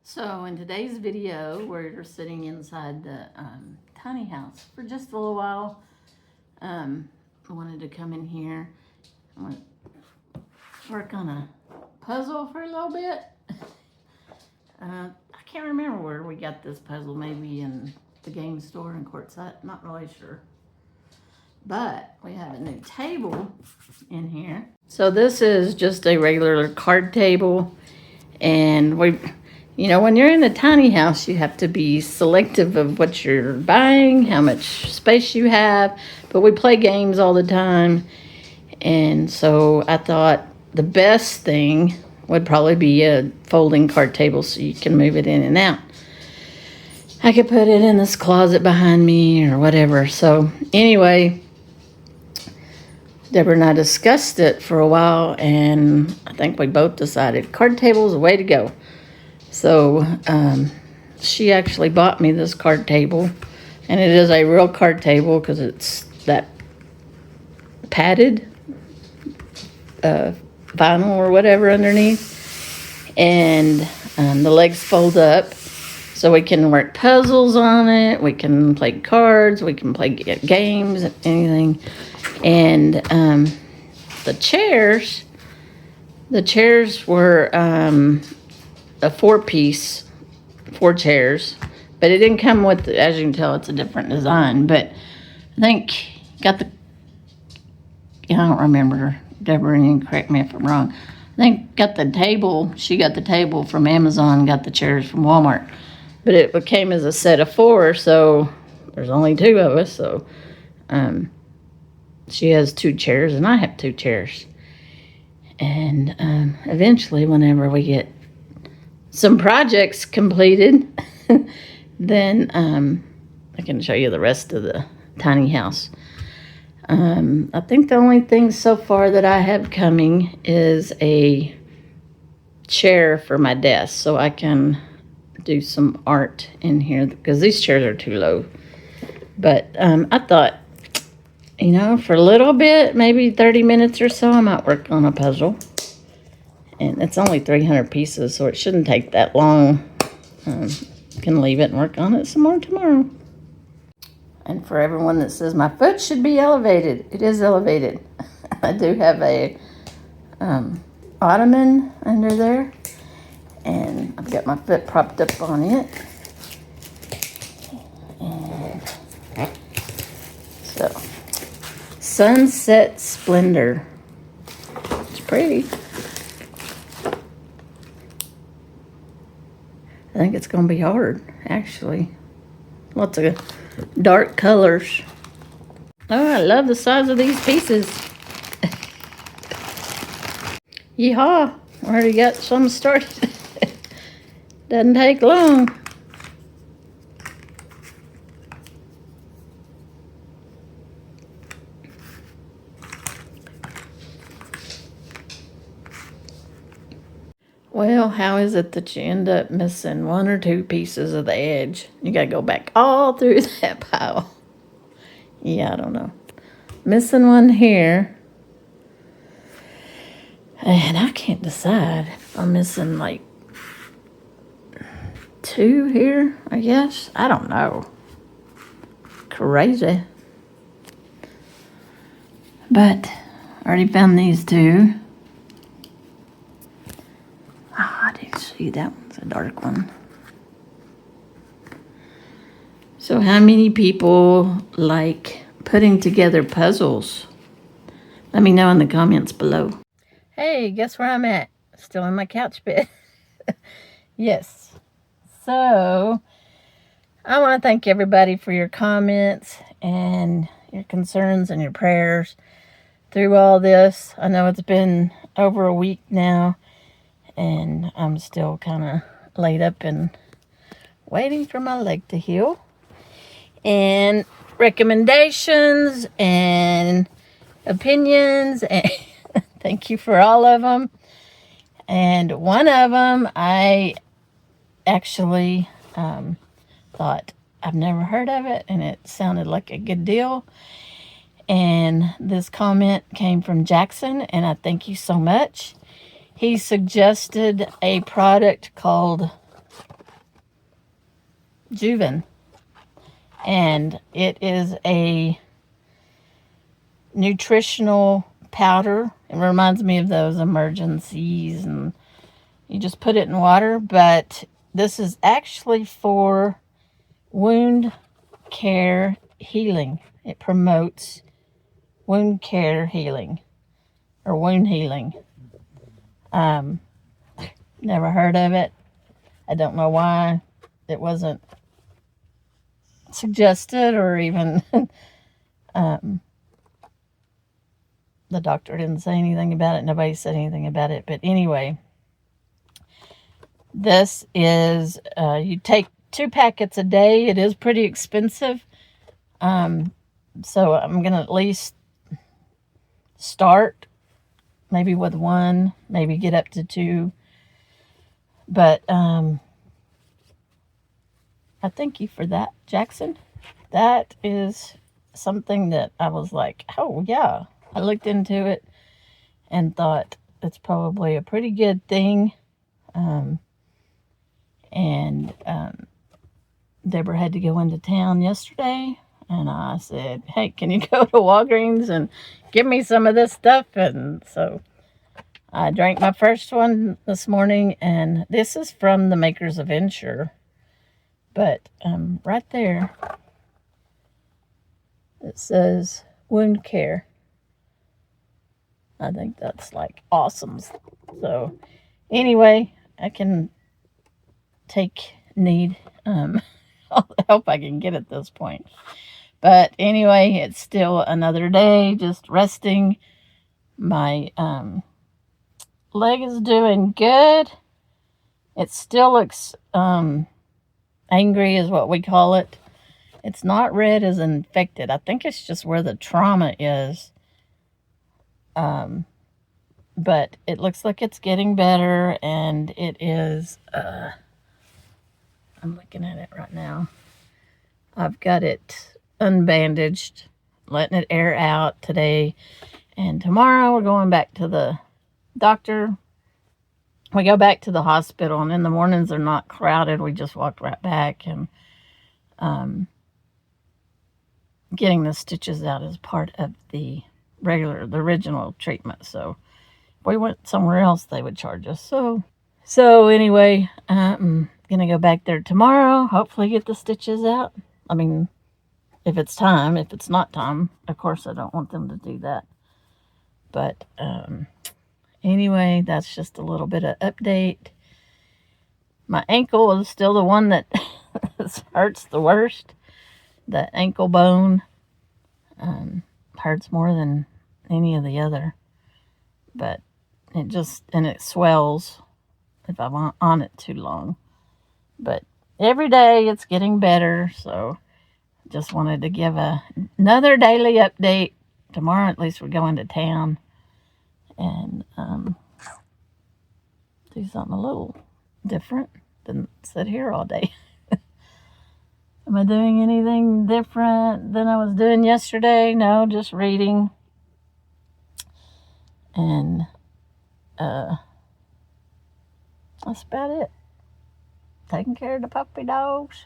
So in today's video, we're sitting inside the tiny house for just a little while. I wanted to come in here. I want to work on a puzzle for a little bit. I can't remember where we got this puzzle. Maybe in the game store in Quartzsite. Not really sure. But we have a new table in here. So this is just a regular card table. And you know, when you're in a tiny house, you have to be selective of what you're buying, how much space you have. But we play games all the time. And so I thought the best thing would probably be a folding card table so you can move it in and out. I could put it in this closet behind me or whatever. So anyway, Deborah and I discussed it for a while, and I think we both decided card table is the way to go. So she actually bought me this card table, and it is a real card table because it's that padded vinyl or whatever underneath, and the legs fold up so we can work puzzles on it, we can play cards, we can play games, anything. And the chairs were a 4-piece, 4 chairs, but it didn't come with, as you can tell, it's a different design. But I think I don't remember, Deborah, you can correct me if I'm wrong. I think she got the table from Amazon, got the chairs from Walmart. But it came as a set of 4, so there's only 2 of us, so she has 2 chairs and I have 2 chairs. And eventually, whenever we get some projects completed, then I can show you the rest of the tiny house. I think the only thing so far that I have coming is a chair for my desk so I can do some art in here because these chairs are too low. But I thought, you know, for a little bit, maybe 30 minutes or so, I might work on a puzzle. And it's only 300 pieces, so it shouldn't take that long. Can leave it and work on it some more tomorrow. And for everyone that says my foot should be elevated, it is elevated. I do have a ottoman under there, and I've got my foot propped up on it. And so, Sunset Splendor. It's pretty. I think it's going to be hard, actually. Lots of dark colors. Oh, I love the size of these pieces. Yeehaw! Already got some started. Doesn't take long. Well, how is it that you end up missing 1 or 2 pieces of the edge? You gotta go back all through that pile. Yeah, I don't know. Missing one here. And I can't decide if I'm missing like 2 here, I guess. I don't know. Crazy. But I already found these 2. I didn't see that one's a dark one. So how many people like putting together puzzles? Let me know in the comments below. Hey, guess where I'm at? Still in my couch bed. Yes. So I want to thank everybody for your comments and your concerns and your prayers through all this. I know it's been over a week now, and I'm still kind of laid up and waiting for my leg to heal. And recommendations and opinions, and thank you for all of them. And one of them I actually thought, I've never heard of it, and it sounded like a good deal. And this comment came from Jackson, and I thank you so much. He suggested a product called Juven. And it is a nutritional powder. It reminds me of those emergencies, and you just put it in water. But this is actually for wound care healing. It promotes wound care healing or wound healing. Never heard of it. I don't know why it wasn't suggested, or even the doctor didn't say anything about it. Nobody said anything about it. But anyway, this is, you take 2 packets a day. It is pretty expensive. So I'm going to at least start maybe with 1, maybe get up to 2. But I thank you for that, Jackson. That is something that I was like, oh, yeah. I looked into it and thought it's probably a pretty good thing. Deborah had to go into town yesterday, and I said, hey, can you go to Walgreens and give me some of this stuff? And so I drank my first one this morning, and this is from the makers of Ensure. But right there, it says wound care. I think that's like awesome. So anyway, I can take need all the help I can get at this point. But anyway, it's still another day just resting. My leg is doing good. It still looks angry is what we call it. It's not red as infected. I think it's just where the trauma is. But it looks like it's getting better, and it is, I'm looking at it right now. I've got it unbandaged, letting it air out today, and tomorrow we're going back to the doctor. We go back to the hospital, and in the mornings they're not crowded. We just walked right back, and getting the stitches out is part of the original treatment. So if we went somewhere else, they would charge us. So anyway, I'm going to go back there tomorrow, hopefully get the stitches out. I mean, if it's time. If it's not time, of course I don't want them to do that. But anyway, that's just a little bit of update. My ankle is still the one that hurts the worst. The ankle bone hurts more than any of the other. But it swells if I'm on it too long. But every day it's getting better, so just wanted to give another daily update. Tomorrow at least we're going to town and do something a little different than sit here all day. Am I doing anything different than I was doing yesterday? No, just reading. And that's about it. Taking care of the puppy dogs.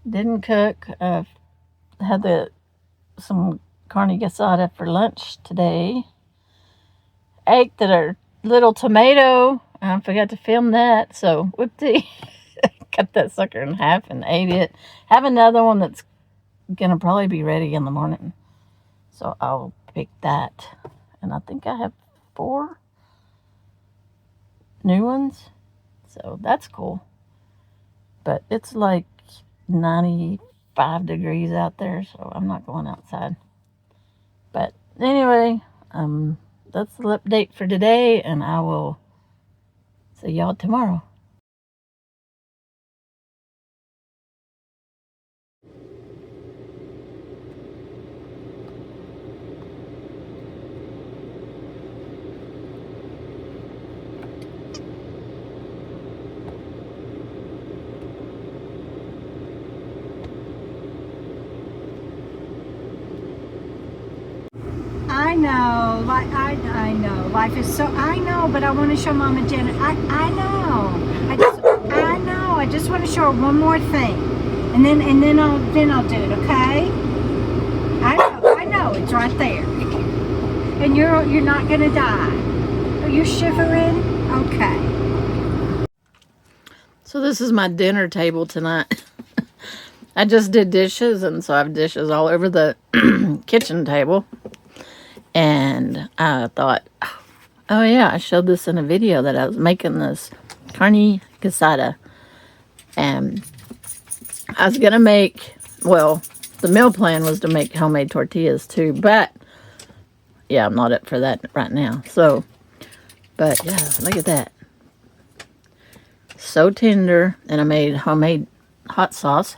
Didn't cook. Had some carne asada for lunch today. Ate the little tomato. I forgot to film that, so whoopsie. Cut that sucker in half and ate it. Have another one that's gonna probably be ready in the morning, so I'll pick that. And I think I have 4 new ones, so that's cool. But it's like 95 degrees out there, so I'm not going outside. But anyway, that's the update for today, and I will see y'all tomorrow. I know, I know, life is so, I know, but I want to show Mama Janet, I know, I just want to show sure one more thing, and then I'll do it. Okay? I know it's right there, and you're not gonna die. Are you shivering? Okay. So this is my dinner table tonight. I just did dishes, and so I have dishes all over the kitchen table. And I thought, oh yeah, I showed this in a video that I was making this carne asada. And I was going to make, well, the meal plan was to make homemade tortillas too. But, yeah, I'm not up for that right now. So, but yeah, look at that. So tender. And I made homemade hot sauce.